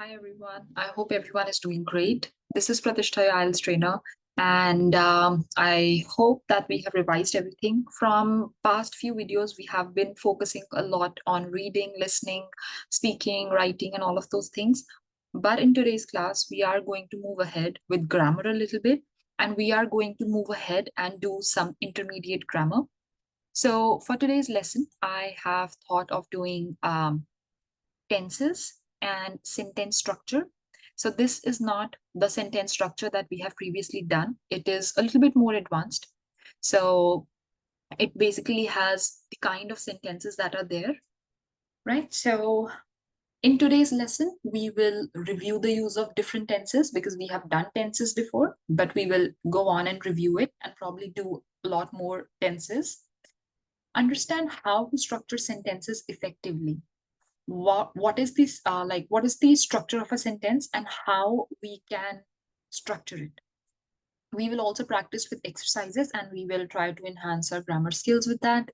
Hi everyone. I hope everyone is doing great. This is Pratishtha, your IELTS trainer, and I hope that we have revised everything. From past few videos, we have been focusing a lot on reading, listening, speaking, writing, and all of those things. But in today's class, we are going to move ahead with grammar a little bit, and we are going to move ahead and do some intermediate grammar. So for today's lesson, I have thought of doing tenses and sentence structure. So this is not the sentence structure that we have previously done. It is a little bit more advanced. So it basically has the kind of sentences that are there, right? So in today's lesson, we will review the use of different tenses because we have done tenses before, but we will go on and review it and probably do a lot more tenses. Understand how to structure sentences effectively. What is this what is the structure of a sentence and how we can structure it. We will also practice with exercises and we will try to enhance our grammar skills with that.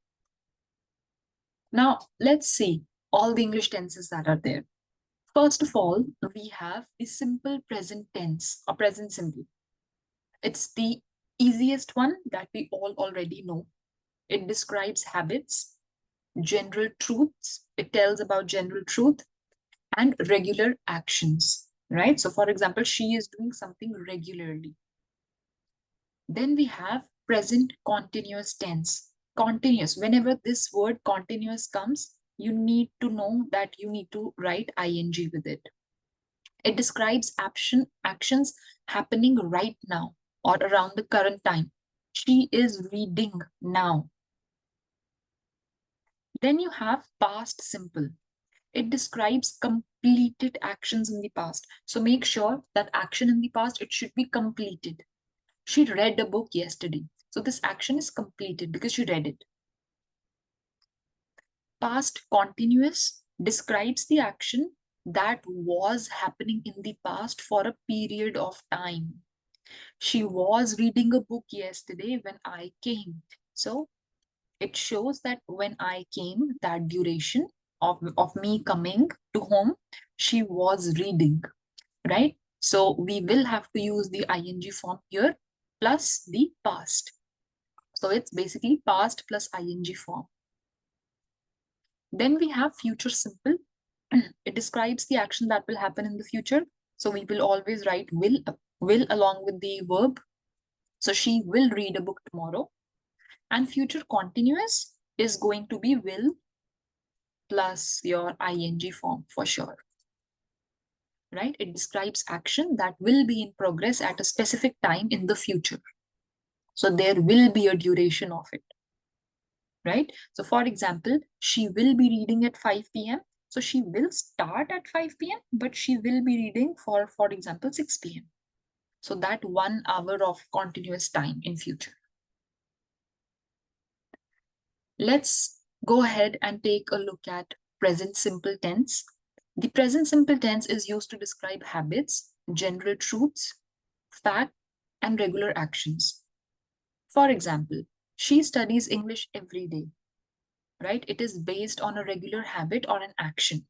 Now let's see all the English tenses that are there. First of all, we have the simple present tense or present simple. It's the easiest one that we all already know. It describes habits, general truths. It tells about general truth and regular actions, right? So for example, she is doing something regularly. Then we have present continuous tense. Continuous, whenever this word continuous comes, you need to know that you need to write ing with it. It describes actions happening right now or around the current time. She is reading now. Then you have past simple. It describes completed actions in the past. So make sure that action in the past, it should be completed. She read a book yesterday. So this action is completed because she read it. Past continuous describes the action that was happening in the past for a period of time. She was reading a book yesterday when I came. So it shows that when I came, that duration of me coming to home, she was reading, right? So we will have to use the ing form here plus the past. So it's basically past plus ing form. Then we have future simple. It describes the action that will happen in the future. So we will always write will along with the verb. So she will read a book tomorrow. And future continuous is going to be will plus your ing form for sure, right? It describes action that will be in progress at a specific time in the future. So there will be a duration of it, right? So for example, she will be reading at 5 p.m. So she will start at 5 p.m., but she will be reading for example, 6 p.m. So that 1 hour of continuous time in future. Let's go ahead and take a look at present simple tense. The present simple tense is used to describe habits, general truths, fact, and regular actions. For example, she studies English every day, right? It is based on a regular habit or an action.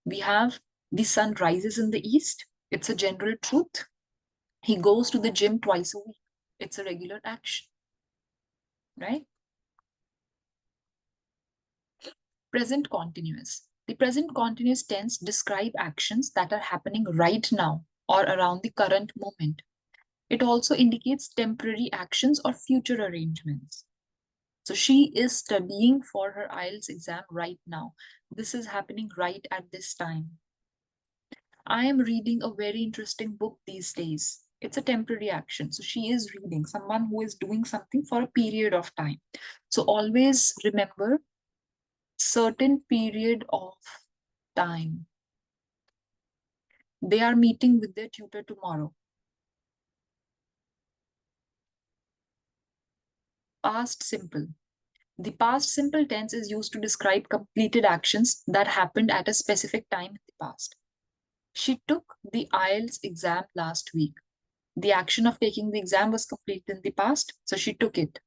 We have the sun rises in the east. It's a general truth. He goes to the gym twice a week. It's a regular action, right? Present continuous. The present continuous tense describe actions that are happening right now or around the current moment. It also indicates temporary actions or future arrangements. So she is studying for her IELTS exam right now. This is happening right at this time. I am reading a very interesting book these days. It's a temporary action. So she is reading, someone who is doing something for a period of time. So always remember certain period of time. They are meeting with their tutor tomorrow. Past simple. The past simple tense is used to describe completed actions that happened at a specific time in the past. She took the IELTS exam last week. The action of taking the exam was completed in the past, so she took it.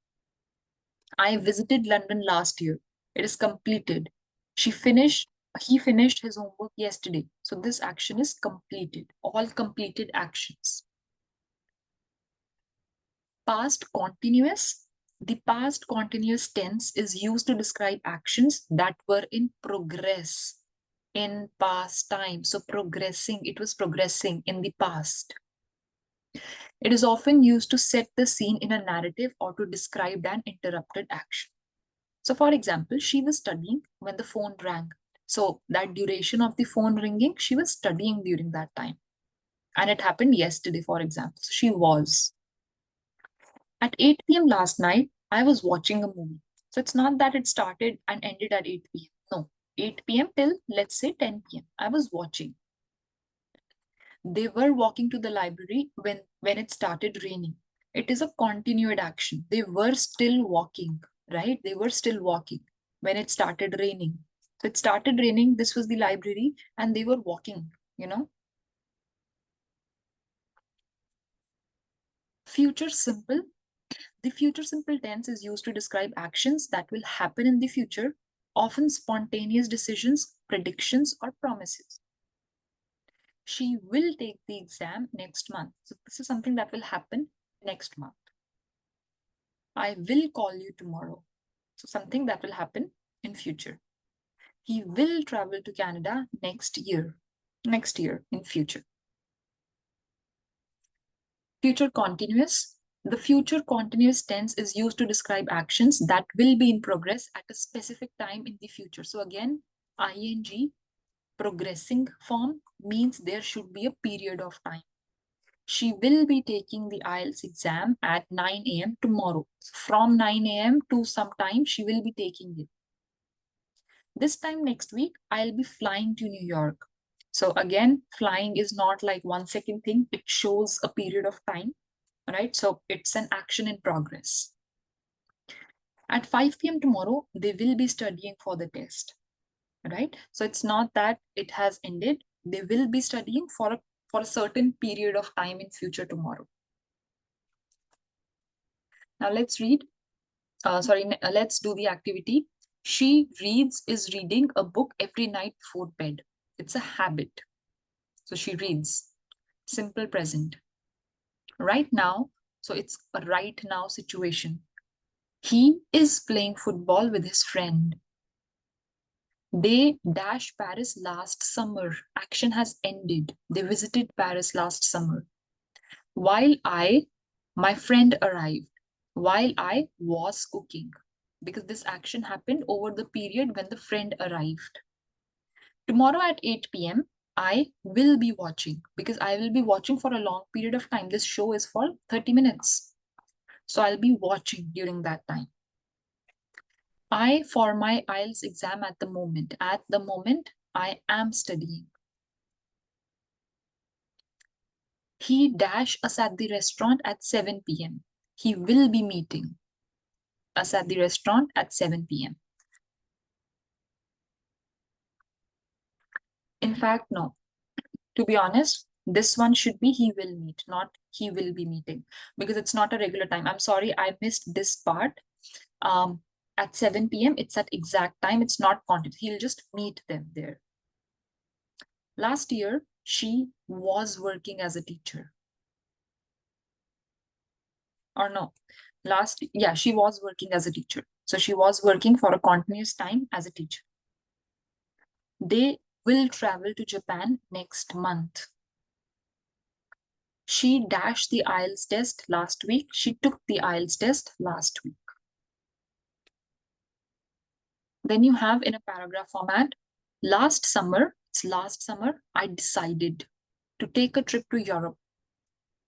I visited London last year. It is completed. She finished He finished his homework yesterday. So this action is completed. All completed actions. Past continuous. The past continuous tense is used to describe actions that were in progress in past time. So progressing, it was progressing in the past. It is often used to set the scene in a narrative or to describe an interrupted action. So, for example, she was studying when the phone rang. So, that duration of the phone ringing, she was studying during that time. And it happened yesterday, for example. So, she was. At 8 p.m. last night, I was watching a movie. So, it's not that it started and ended at 8 p.m. No, 8 p.m. till, let's say, 10 p.m. I was watching. They were walking to the library when it started raining. It is a continued action. They were still walking, right? They were still walking when it started raining. So it started raining. This was the library, and they were walking, you know. Future simple. The future simple tense is used to describe actions that will happen in the future, often spontaneous decisions, predictions, or promises. She will take the exam next month. So this is something that will happen next month. I will call you tomorrow. So something that will happen in future. He will travel to Canada next year. Next year in future. Future continuous. The future continuous tense is used to describe actions that will be in progress at a specific time in the future. So again, ing progressing form means there should be a period of time. She will be taking the IELTS exam at 9 a.m. tomorrow. From 9 a.m. to sometime, she will be taking it. This time next week, I'll be flying to New York. So again, flying is not like 1 second thing. It shows a period of time, right? So it's an action in progress. At 5 p.m. tomorrow, they will be studying for the test, right? So it's not that it has ended. They will be studying for a certain period of time in future tomorrow. Now let's read. Let's do the activity. She reads is reading a book every night before bed. It's a habit. So she reads. Simple present. Right now, so it's a right now situation. He is playing football with his friend. They dash Paris last summer. Action has ended. They visited Paris last summer. While my friend arrived. While I was cooking. Because this action happened over the period when the friend arrived. Tomorrow at 8 p.m., I will be watching because I will be watching for a long period of time. This show is for 30 minutes. So I'll be watching during that time. For my IELTS exam at the moment. At the moment, I am studying. He dash us at the restaurant at 7 p.m. He will be meeting us at the restaurant at 7 p.m. In fact, no. To be honest, this one should be he will meet, not he will be meeting, because it's not a regular time. I'm sorry, I missed this part. At 7 p.m., it's at exact time. It's not content. He'll just meet them there. Last year, she was working as a teacher. Or no, she was working as a teacher. So she was working for a continuous time as a teacher. They will travel to Japan next month. She dashed the IELTS test last week. She took the IELTS test last week. Then you have in a paragraph format, last summer, I decided to take a trip to Europe.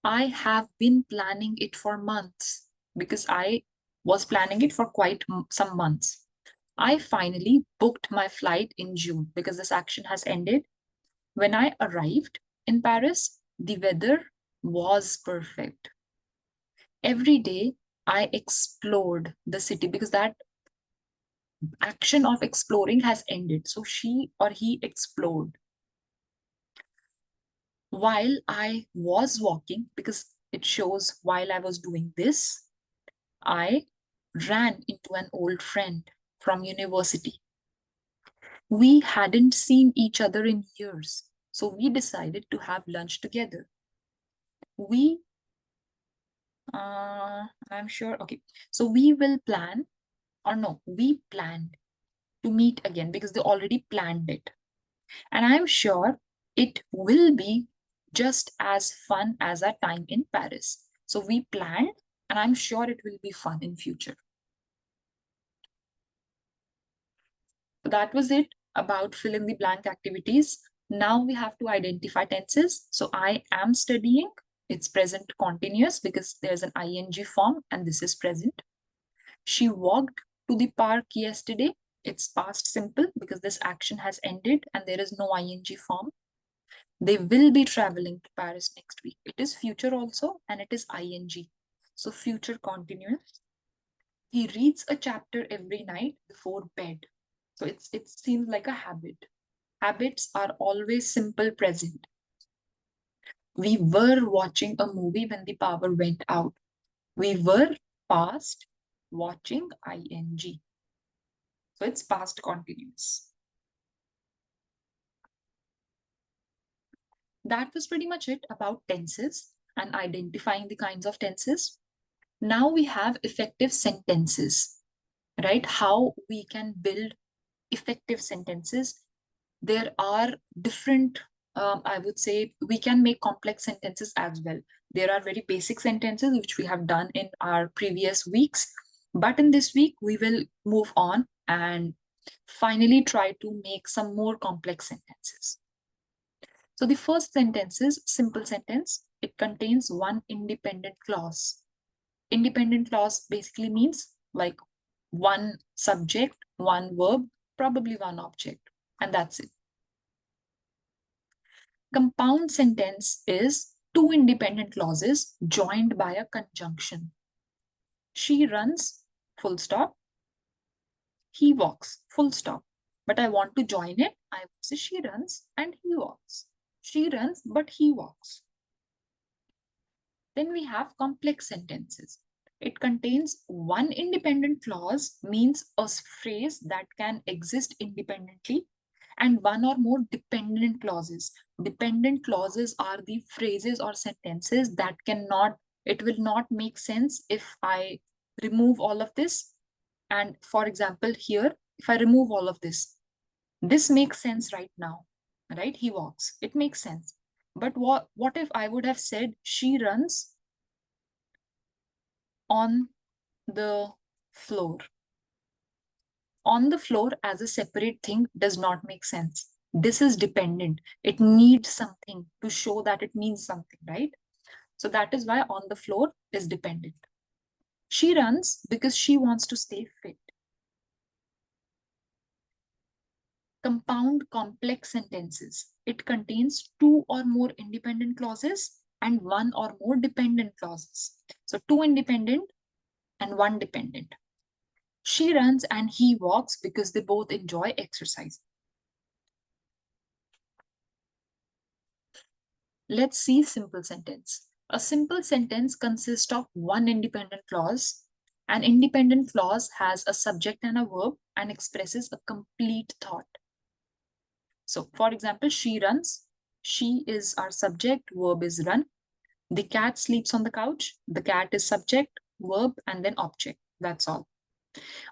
I have been planning it for months because I was planning it for quite some months. I finally booked my flight in June because this action has ended. When I arrived in Paris, the weather was perfect. Every day I explored the city because that action of exploring has ended. So she or he explored. While I was walking, because it shows while I was doing this, I ran into an old friend from university. We hadn't seen each other in years, so we decided to have lunch together. We, I'm sure, okay. So we will plan, or no, we planned to meet again because they already planned it. And I'm sure it will be just as fun as our time in Paris. So we planned, and I'm sure it will be fun in future. So that was it about fill in the blank activities. Now we have to identify tenses. So I am studying. It's present continuous because there's an ing form and this is present. She walked to the park yesterday. It's past simple because this action has ended and there is no ing form. They will be traveling to Paris next week. It is future also and it is ing. So future continuous. He reads a chapter every night before bed. So it seems like a habit. Habits are always simple present. We were watching a movie when the power went out. We were past watching ing. So it's past continuous. That was pretty much it about tenses and identifying the kinds of tenses. Now we have effective sentences, right? How we can build effective sentences. There are different, I would say, we can make complex sentences as well. There are very basic sentences which we have done in our previous weeks. But in this week, we will move on and finally try to make some more complex sentences. So the first sentence is simple sentence. It contains one independent clause. Independent clause basically means like one subject, one verb, probably one object, and that's it. Compound sentence is two independent clauses joined by a conjunction. She runs, full stop. He walks, full stop. But I want to join it. I would say she runs and he walks. She runs, but he walks. Then we have complex sentences. It contains one independent clause, means a phrase that can exist independently, and one or more dependent clauses. Dependent clauses are the phrases or sentences that cannot, it will not make sense if I remove all of this. And for example, here, if I remove all of this makes sense right now, right? He walks, it makes sense. But what if I would have said she runs on the floor? On the floor as a separate thing does not make sense. This is dependent. It needs something to show that it means something, right? So that is why on the floor is dependent. She runs because she wants to stay fit. Compound complex sentences. It contains two or more independent clauses and one or more dependent clauses. So two independent and one dependent. She runs and he walks because they both enjoy exercise. Let's see simple sentence. A simple sentence consists of one independent clause. An independent clause has a subject and a verb and expresses a complete thought. So, for example, she runs. She is our subject, verb is run. The cat sleeps on the couch. The cat is subject, verb, and then object. That's all.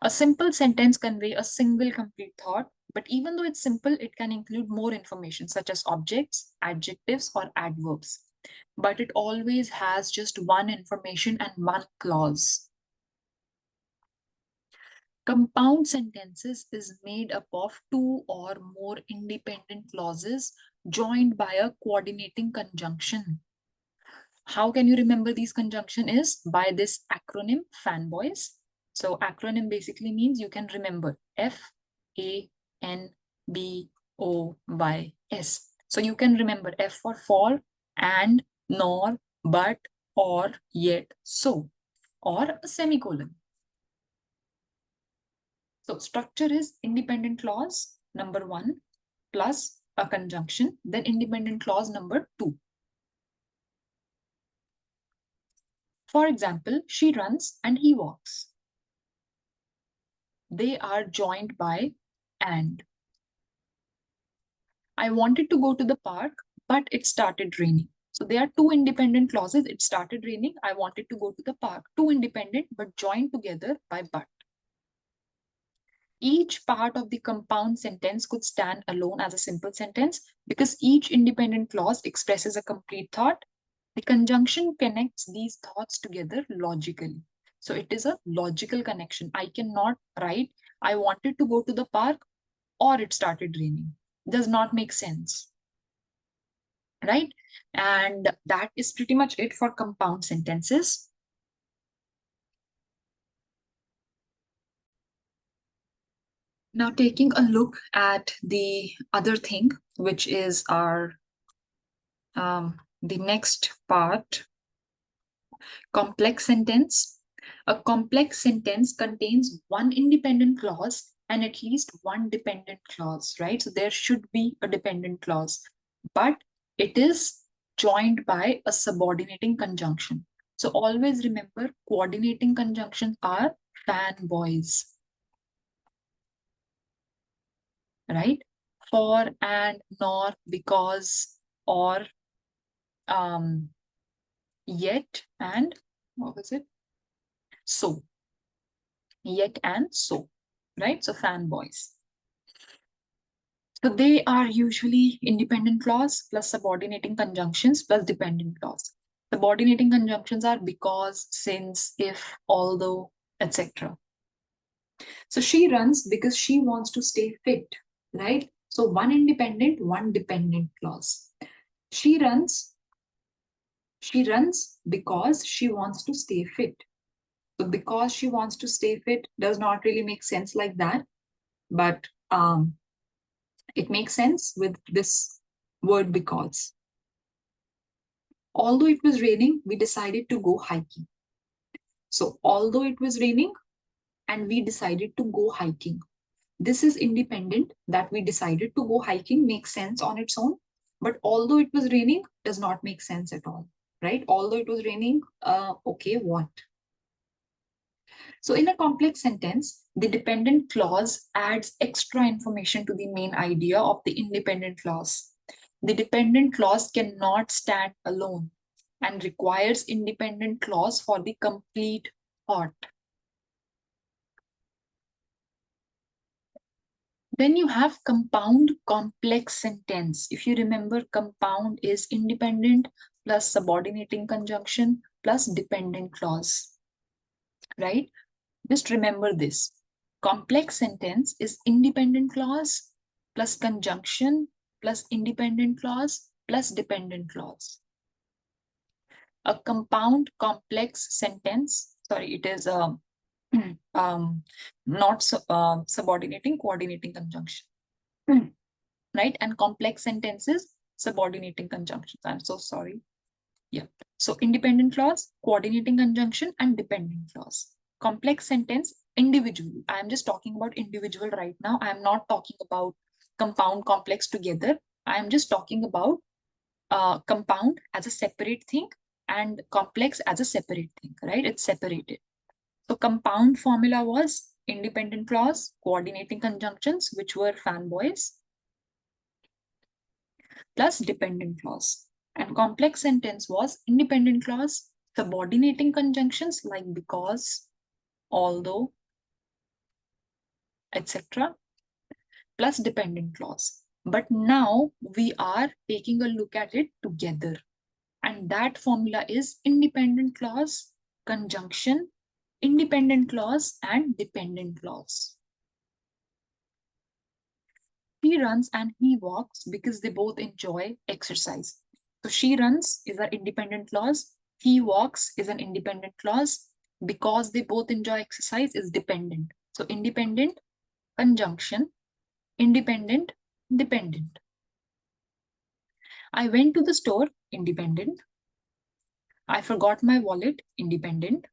A simple sentence conveys a single complete thought, but even though it's simple, it can include more information such as objects, adjectives, or adverbs. But it always has just one information and one clause. Compound sentences is made up of two or more independent clauses joined by a coordinating conjunction. How can you remember these conjunction is by this acronym fanboys. So acronym basically means you can remember FANBOYS. So you can remember F for, and, nor, but, or, yet, so, or a semicolon. So structure is independent clause number 1 plus a conjunction, then independent clause number 2. For example, she runs and he walks. They are joined by and. I wanted to go to the park, but it started raining. So there are two independent clauses. It started raining. I wanted to go to the park. Two independent, but joined together by but. Each part of the compound sentence could stand alone as a simple sentence because each independent clause expresses a complete thought. The conjunction connects these thoughts together logically. So it is a logical connection. I cannot write, I wanted to go to the park or it started raining. Does not make sense, right? And that is pretty much it for compound sentences. Now taking a look at the other thing, which is our the next part, complex sentence. A complex sentence contains one independent clause and at least one dependent clause, right? So there should be a dependent clause, but it is joined by a subordinating conjunction. So always remember, coordinating conjunctions are fanboys, right? For, and, nor, because, or, um, yet, and what was it? So, yet and so, right? So fanboys. So they are usually independent clause plus subordinating conjunctions plus dependent clause. Subordinating conjunctions are because, since, if, although, etc. So she runs because she wants to stay fit, right? So one independent, one dependent clause. She runs because she wants to stay fit. So because she wants to stay fit does not really make sense like that, but it makes sense with this word because. Although it was raining, we decided to go hiking. So although it was raining and we decided to go hiking, this is independent, that we decided to go hiking makes sense on its own, but although it was raining does not make sense at all, right? Although it was raining, okay, what? So in a complex sentence, the dependent clause adds extra information to the main idea of the independent clause. The dependent clause cannot stand alone and requires independent clause for the complete thought. Then you have compound complex sentence. If you remember, compound is independent plus subordinating conjunction plus dependent clause, right? Just remember this. Complex sentence is independent clause plus conjunction plus independent clause plus dependent clause. A compound complex sentence, sorry, it is not subordinating, coordinating conjunction, right? And complex sentences, subordinating conjunctions. I'm so sorry. Yeah. So independent clause, coordinating conjunction, and dependent clause. Complex sentence, individual. I am just talking about individual right now. I am not talking about compound, complex together. I am just talking about compound as a separate thing and complex as a separate thing, right? It's separated. So compound formula was independent clause, coordinating conjunctions, which were fanboys, plus dependent clause. And complex sentence was independent clause, subordinating conjunctions like because, although, etc., plus dependent clause. But now we are taking a look at it together. And that formula is independent clause, conjunction, independent clause, and dependent clause. She runs and he walks because they both enjoy exercise. So she runs is an independent clause. He walks is an independent clause. Because they both enjoy exercise is dependent. So independent, conjunction, independent, dependent. I went to the store, independent. I forgot my wallet, independent.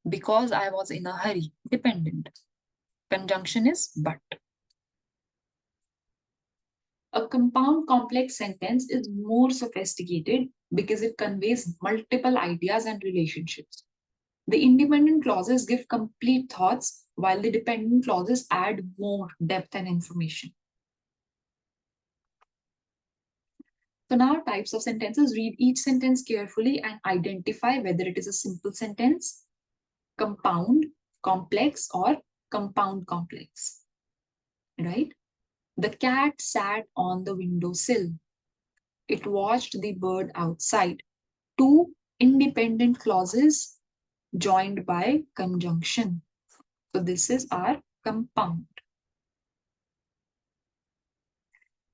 Because I was in a hurry, dependent. Conjunction is but. A compound complex sentence is more sophisticated because it conveys multiple ideas and relationships. The independent clauses give complete thoughts, while the dependent clauses add more depth and information. So now types of sentences, read each sentence carefully and identify whether it is a simple sentence, compound, complex, or compound complex, right? The cat sat on the windowsill. It watched the bird outside. Two independent clauses joined by conjunction. So this is our compound.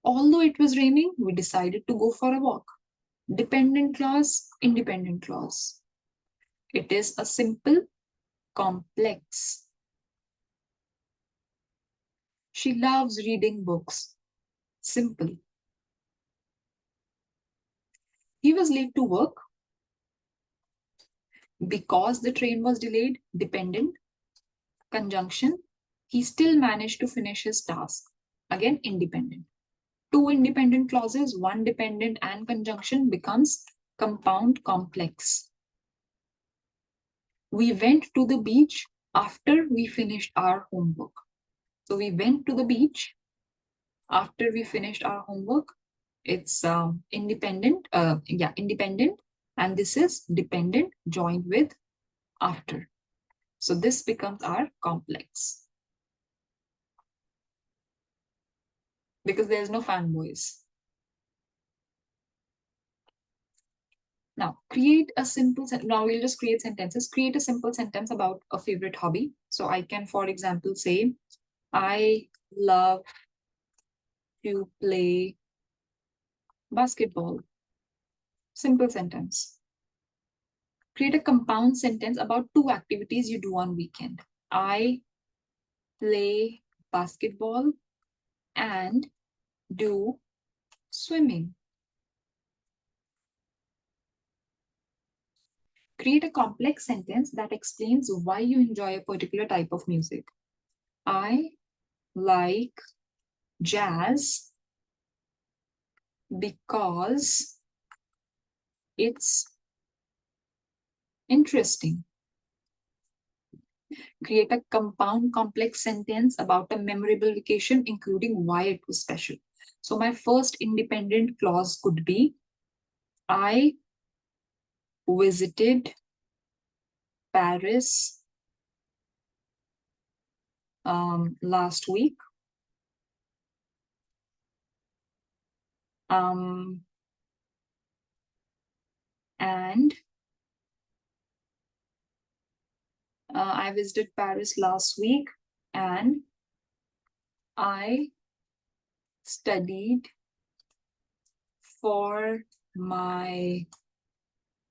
Although it was raining, we decided to go for a walk. Dependent clause, independent clause. It is a simple, complex. She loves reading books. Simple. He was late to work because the train was delayed. Dependent. Conjunction. He still managed to finish his task. Again, independent. Two independent clauses, one dependent and conjunction becomes compound complex. We went to the beach after we finished our homework. So we went to the beach after we finished our homework. It's independent, independent, and this is dependent joined with after. So this becomes our complex because there's no fanboys. Now create a simple sentence. Now we'll just create sentences. Create a simple sentence about a favorite hobby. So I can, for example, say, I love to play basketball. Simple sentence. Create a compound sentence about two activities you do on weekend. I play basketball and do swimming. Create a complex sentence that explains why you enjoy a particular type of music. I like jazz because it's interesting. Create a compound complex sentence about a memorable vacation, including why it was special. So my first independent clause could be, I visited Paris last week. And I visited Paris last week and I studied for my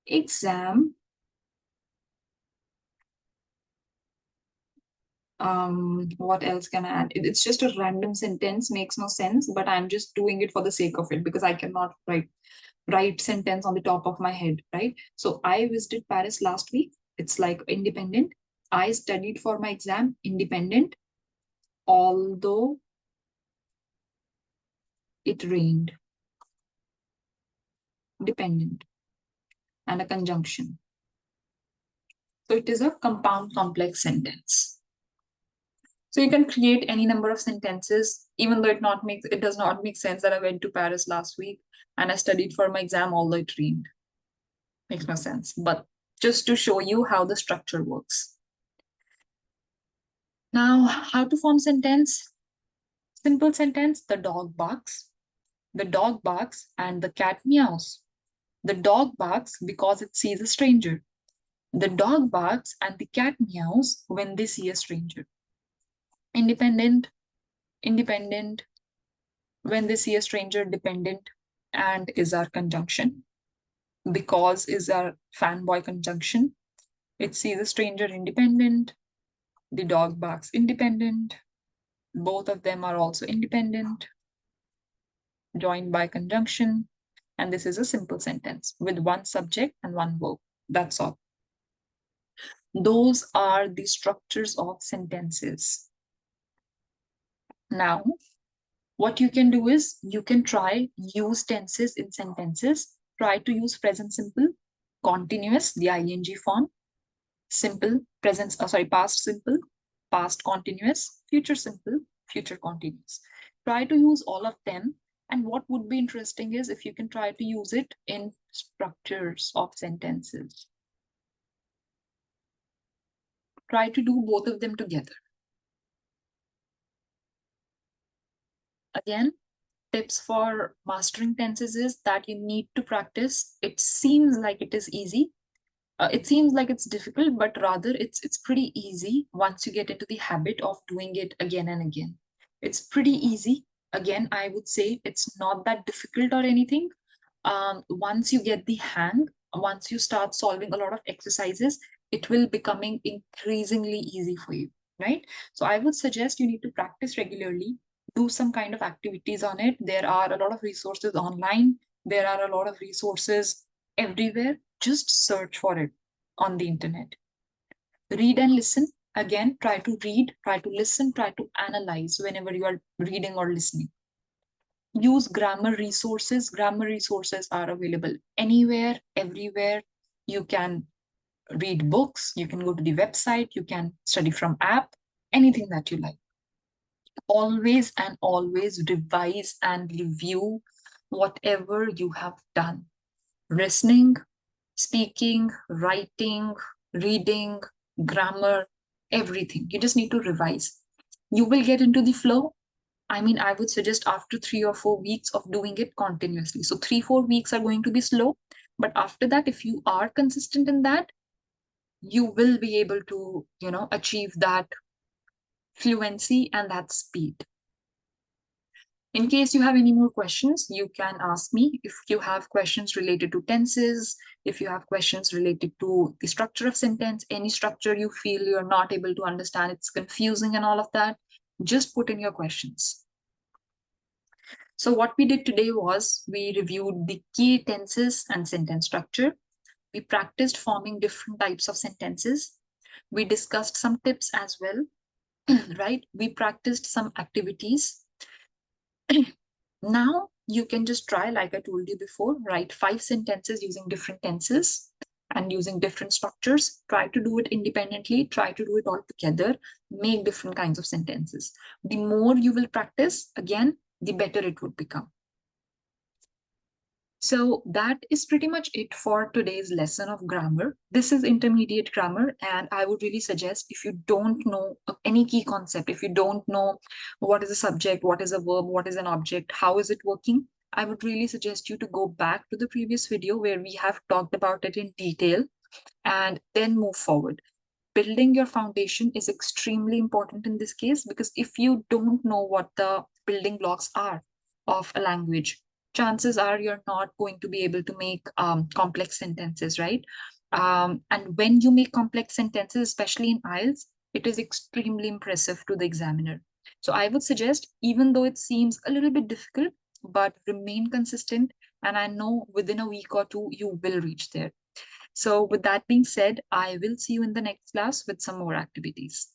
exam. What else can I add? It's just a random sentence, makes no sense, but I'm just doing it for the sake of it because I cannot write sentence on the top of my head, right? So I visited Paris last week. It's like independent. I studied for my exam, independent, although it rained, dependent, and a conjunction. So it is a compound complex sentence. So you can create any number of sentences, even though it does not make sense that I went to Paris last week and I studied for my exam, although it rained. Makes no sense. But just to show you how the structure works. Now, how to form sentence? Simple sentence, the dog barks. The dog barks and the cat meows. The dog barks because it sees a stranger. The dog barks and the cat meows when they see a stranger. Independent, independent, when they see a stranger, dependent, and is our conjunction. Because is our fanboy conjunction. It sees a stranger, independent. The dog barks, independent. Both of them are also independent, joined by conjunction. And this is a simple sentence with one subject and one verb. That's all. Those are the structures of sentences. Now, what you can do is you can try use tenses in sentences. Try to use present simple, continuous, the ing form, simple, past simple, past continuous, future simple, future continuous. Try to use all of them And what would be interesting is if you can try to use it in structures of sentences. Try to do both of them together. Again, tips for mastering tenses is that you need to practice. It seems like it is easy. It seems like it's difficult, but rather it's pretty easy once you get into the habit of doing it again and again. It's pretty easy. Again, I would say it's not that difficult or anything. Once you get the hang, once you start solving a lot of exercises, it will becoming increasingly easy for you, right? So I would suggest you need to practice regularly, do some kind of activities on it. There are a lot of resources online. There are a lot of resources everywhere. Just search for it on the internet. Read and listen. Again, try to read, try to listen, try to analyze whenever you are reading or listening. Use grammar resources. Grammar resources are available anywhere, everywhere. You can read books, you can go to the website, you can study from app, anything that you like. Always and always revise and review whatever you have done. Listening, speaking, writing, reading, grammar, everything. You just need to revise. You will get into the flow. I mean, I would suggest after 3 or 4 weeks of doing it continuously. So 3, 4 weeks are going to be slow. But after that, if you are consistent in that, you will be able to, achieve that fluency and that speed. In case you have any more questions, you can ask me. If you have questions related to tenses, if you have questions related to the structure of sentence, any structure you feel you're not able to understand, it's confusing and all of that, just put in your questions. So what we did today was we reviewed the key tenses and sentence structure. We practiced forming different types of sentences. We discussed some tips as well, right? We practiced some activities. Now you can just try, like I told you before, write 5 sentences using different tenses and using different structures. Try to do it independently, try to do it all together, make different kinds of sentences. The more you will practice, again, the better it would become. So that is pretty much it for today's lesson of grammar. This is intermediate grammar, and I would really suggest if you don't know any key concept, if you don't know what is a subject, what is a verb, what is an object, how is it working, I would really suggest you to go back to the previous video where we have talked about it in detail and then move forward. Building your foundation is extremely important in this case, because if you don't know what the building blocks are of a language, chances are you're not going to be able to make complex sentences, right? And when you make complex sentences, especially in IELTS, it is extremely impressive to the examiner. So I would suggest, even though it seems a little bit difficult, but remain consistent. And I know within a week or two, you will reach there. So with that being said, I will see you in the next class with some more activities.